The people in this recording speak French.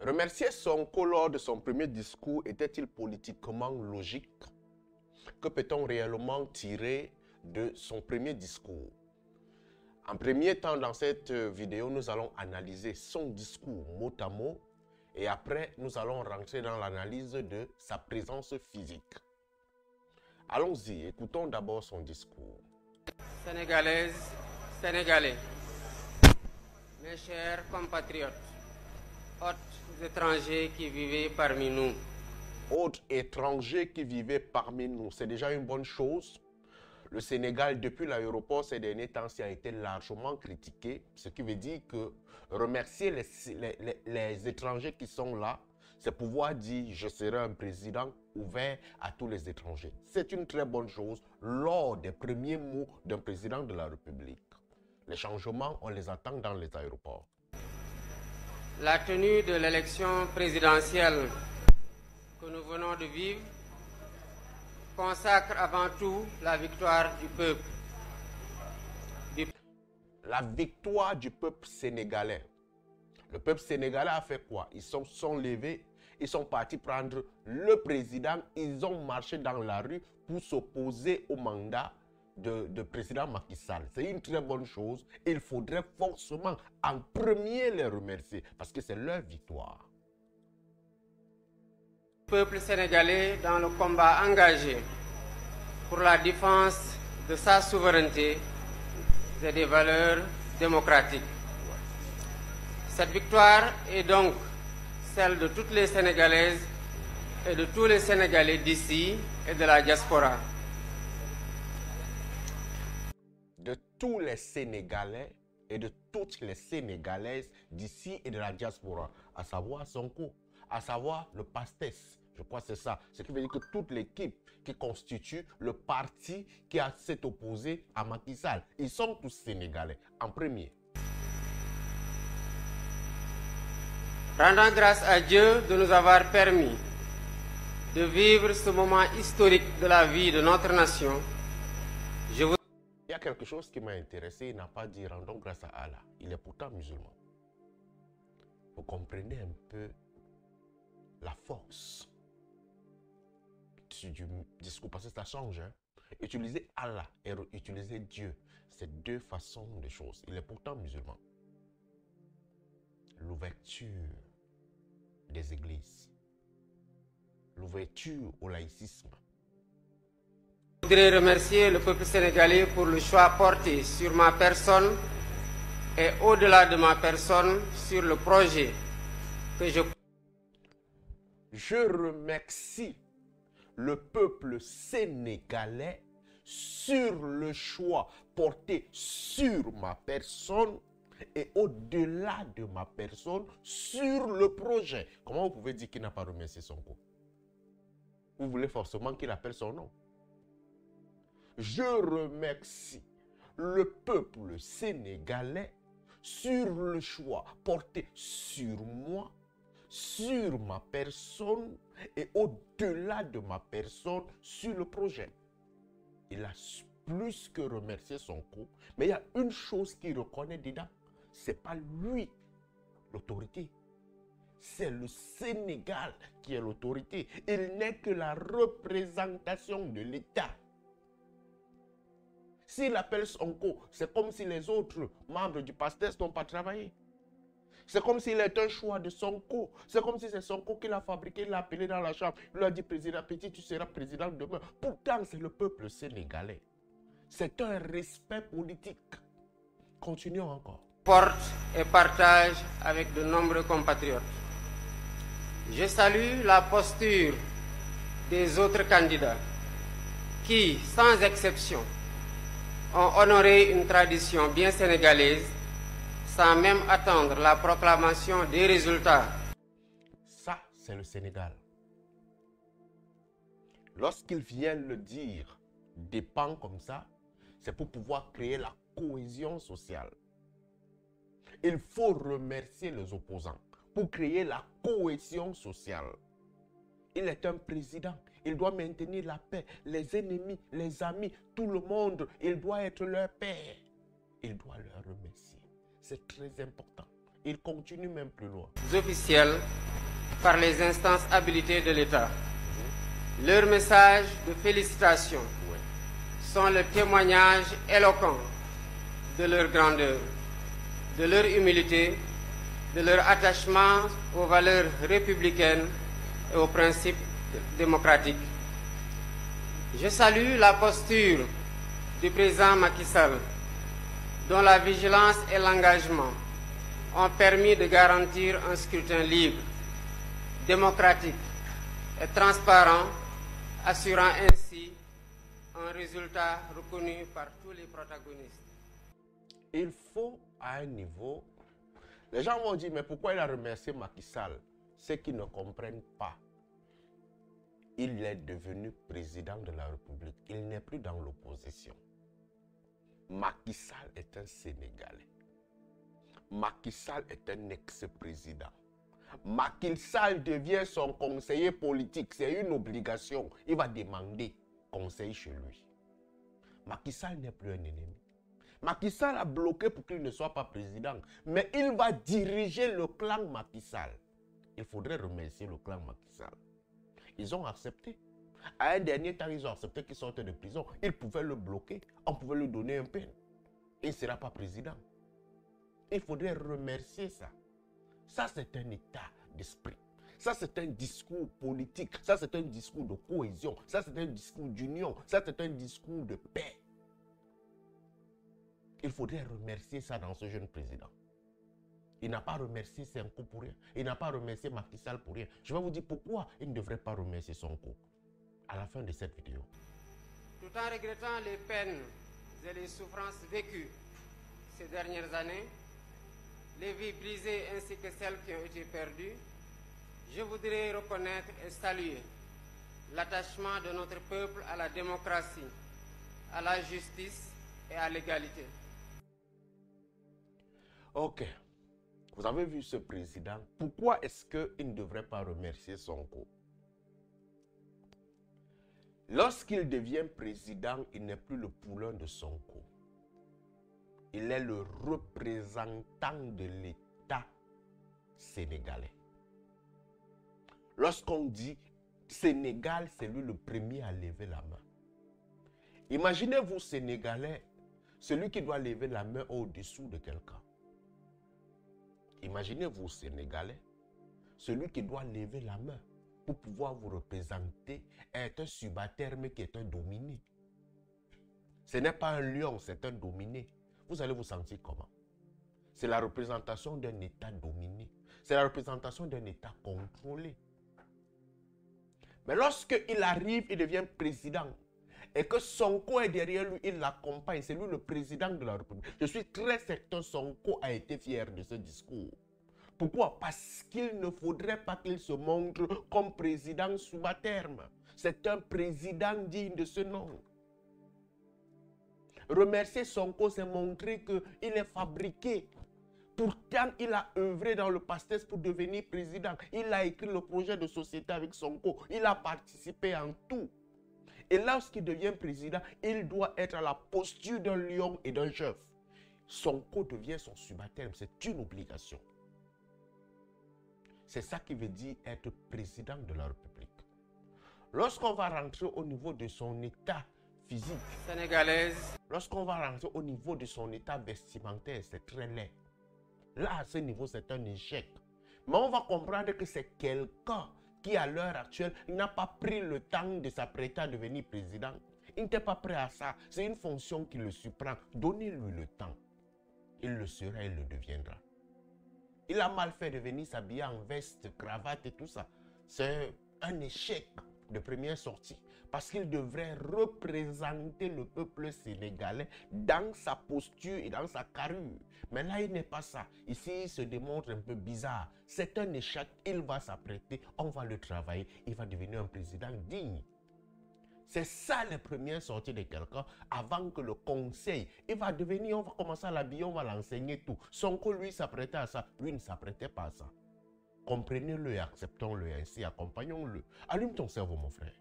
Remercier Sonko lors de son premier discours était-il politiquement logique? Que peut-on réellement tirer de son premier discours? En premier temps, dans cette vidéo, nous allons analyser son discours mot à mot et après, nous allons rentrer dans l'analyse de sa présence physique. Allons-y, écoutons d'abord son discours. Sénégalaises, Sénégalais, mes chers compatriotes, hôtes étrangers qui vivaient parmi nous. Hôtes étrangers qui vivaient parmi nous, c'est déjà une bonne chose. Le Sénégal, depuis l'aéroport ces derniers temps, a été largement critiqué, ce qui veut dire que remercier les étrangers qui sont là, c'est pouvoir dire « je serai un président ouvert à tous les étrangers ». C'est une très bonne chose lors des premiers mots d'un président de la République. Les changements, on les attend dans les aéroports. La tenue de l'élection présidentielle que nous venons de vivre consacre avant tout la victoire du peuple. La victoire du peuple sénégalais. Le peuple sénégalais a fait quoi? Ils sont levés, ils sont partis prendre le président, ils ont marché dans la rue pour s'opposer au mandat de président Macky Sall. C'est une très bonne chose. Il faudrait forcément en premier les remercier parce que c'est leur victoire. Le peuple sénégalais dans le combat engagé pour la défense de sa souveraineté et des valeurs démocratiques. Cette victoire est donc celle de toutes les Sénégalaises et de tous les Sénégalais d'ici et de la diaspora. De tous les Sénégalais et de toutes les Sénégalaises d'ici et de la diaspora, à savoir Sonko, à savoir le PASTEF. Je crois que c'est ça. Ce qui veut dire que toute l'équipe qui constitue le parti qui s'est opposé à Macky Sall, ils sont tous Sénégalais, en premier. Rendant grâce à Dieu de nous avoir permis de vivre ce moment historique de la vie de notre nation, je vous... Il y a quelque chose qui m'a intéressé, il n'a pas dit rendons grâce à Allah. Il est pourtant musulman. Vous comprenez un peu la force du discours, parce que ça change. Hein? Utiliser Allah et utiliser Dieu, c'est deux façons de choses. Il est pourtant musulman. L'ouverture des églises, l'ouverture au laïcisme. Je voudrais remercier le peuple sénégalais pour le choix porté sur ma personne et au-delà de ma personne sur le projet que je... Je remercie le peuple sénégalais sur le choix porté sur ma personne et au-delà de ma personne sur le projet. Comment vous pouvez dire qu'il n'a pas remercié Sonko? Vous voulez forcément qu'il appelle son nom. Je remercie le peuple sénégalais sur le choix porté sur moi, sur ma personne et au-delà de ma personne sur le projet. Il a plus que remercié Sonko, mais il y a une chose qu'il reconnaît dedans, c'est pas lui l'autorité, c'est le Sénégal qui est l'autorité. Il n'est que la représentation de l'État. S'il appelle Sonko, c'est comme si les autres membres du PASTEF n'ont pas travaillé. C'est comme s'il est un choix de Sonko. C'est comme si c'est Sonko qui l'a fabriqué, il l'a appelé dans la chambre. Il lui a dit, président Petit, tu seras président demain. Pourtant, c'est le peuple sénégalais. C'est un respect politique. Continuons encore. Porte et partage avec de nombreux compatriotes. Je salue la posture des autres candidats qui, sans exception, ont honoré une tradition bien sénégalaise sans même attendre la proclamation des résultats. Ça, c'est le Sénégal. Lorsqu'ils viennent le dire, dépend comme ça, c'est pour pouvoir créer la cohésion sociale. Il faut remercier les opposants pour créer la cohésion sociale. Il est un président. Il doit maintenir la paix. Les ennemis, les amis, tout le monde, il doit être leur père. Il doit leur remercier. C'est très important. Il continue même plus loin. Officiels par les instances habilitées de l'État. Leurs messages de félicitations sont le témoignage éloquent de leur grandeur, de leur humilité, de leur attachement aux valeurs républicaines et aux principes démocratiques. Je salue la posture du président Macky Sall, dont la vigilance et l'engagement ont permis de garantir un scrutin libre, démocratique et transparent, assurant ainsi un résultat reconnu par tous les protagonistes. Il faut, à un niveau, les gens vont dire, mais pourquoi il a remercié Macky Sall? Ceux qui ne comprennent pas. Il est devenu président de la République. Il n'est plus dans l'opposition. Macky Sall est un Sénégalais. Macky Sall est un ex-président. Macky Sall devient son conseiller politique. C'est une obligation. Il va demander conseil chez lui. Macky Sall n'est plus un ennemi. Macky Sall a bloqué pour qu'il ne soit pas président. Mais il va diriger le clan Macky Sall. Il faudrait remercier le clan Macky Sall. Ils ont accepté. À un dernier temps, ils ont accepté qu'il sorte de prison. Ils pouvaient le bloquer. On pouvait lui donner un peine. Il ne sera pas président. Il faudrait remercier ça. Ça, c'est un état d'esprit. Ça, c'est un discours politique. Ça, c'est un discours de cohésion. Ça, c'est un discours d'union. Ça, c'est un discours de paix. Il faudrait remercier ça dans ce jeune président. Il n'a pas remercié Sonko pour rien. Il n'a pas remercié Macky Sall pour rien. Je vais vous dire pourquoi il ne devrait pas remercier Sonko à la fin de cette vidéo. Tout en regrettant les peines et les souffrances vécues ces dernières années, les vies brisées ainsi que celles qui ont été perdues, je voudrais reconnaître et saluer l'attachement de notre peuple à la démocratie, à la justice et à l'égalité. Ok. Vous avez vu ce président. Pourquoi est-ce qu'il ne devrait pas remercier Sonko? Lorsqu'il devient président, il n'est plus le poulain de Sonko. Il est le représentant de l'État sénégalais. Lorsqu'on dit Sénégal, c'est lui le premier à lever la main. Imaginez-vous, Sénégalais, celui qui doit lever la main au-dessous de quelqu'un. Imaginez-vous, Sénégalais, celui qui doit lever la main pour pouvoir vous représenter est un subalterne qui est un dominé. Ce n'est pas un lion, c'est un dominé. Vous allez vous sentir comment? C'est la représentation d'un État dominé. C'est la représentation d'un État contrôlé. Mais lorsqu'il arrive, il devient président et que Sonko est derrière lui, il l'accompagne. C'est lui le président de la République. Je suis très certain que Sonko a été fier de ce discours. Pourquoi? Parce qu'il ne faudrait pas qu'il se montre comme président subalterne. C'est un président digne de ce nom. Remercier Sonko, c'est montrer qu'il est fabriqué. Pourtant, il a œuvré dans le PASTEF pour devenir président. Il a écrit le projet de société avec Sonko. Il a participé en tout. Et lorsqu'il devient président, il doit être à la posture d'un lion et d'un chef. Sonko devient son subalterne. C'est une obligation. C'est ça qui veut dire être président de la République. Lorsqu'on va rentrer au niveau de son état physique, Sénégalaise, lorsqu'on va rentrer au niveau de son état vestimentaire, c'est très laid. Là, à ce niveau, c'est un échec. Mais on va comprendre que c'est quelqu'un qui, à l'heure actuelle, n'a pas pris le temps de s'apprêter à devenir président. Il n'était pas prêt à ça. C'est une fonction qui le surprend. Donnez-lui le temps. Il le sera, il le deviendra. Il a mal fait de venir s'habiller en veste, cravate et tout ça. C'est un échec de première sortie. Parce qu'il devrait représenter le peuple sénégalais dans sa posture et dans sa carrure. Mais là, il n'est pas ça. Ici, il se démontre un peu bizarre. C'est un échec. Il va s'apprêter, on va le travailler. Il va devenir un président digne. C'est ça les premières sorties de quelqu'un avant que le conseil, il va devenir, on va commencer à l'habiller, on va l'enseigner tout. Sonko, lui, s'apprêtait à ça. Lui ne s'apprêtait pas à ça. Comprenez-le et acceptons-le ainsi, accompagnons-le. Allume ton cerveau, mon frère.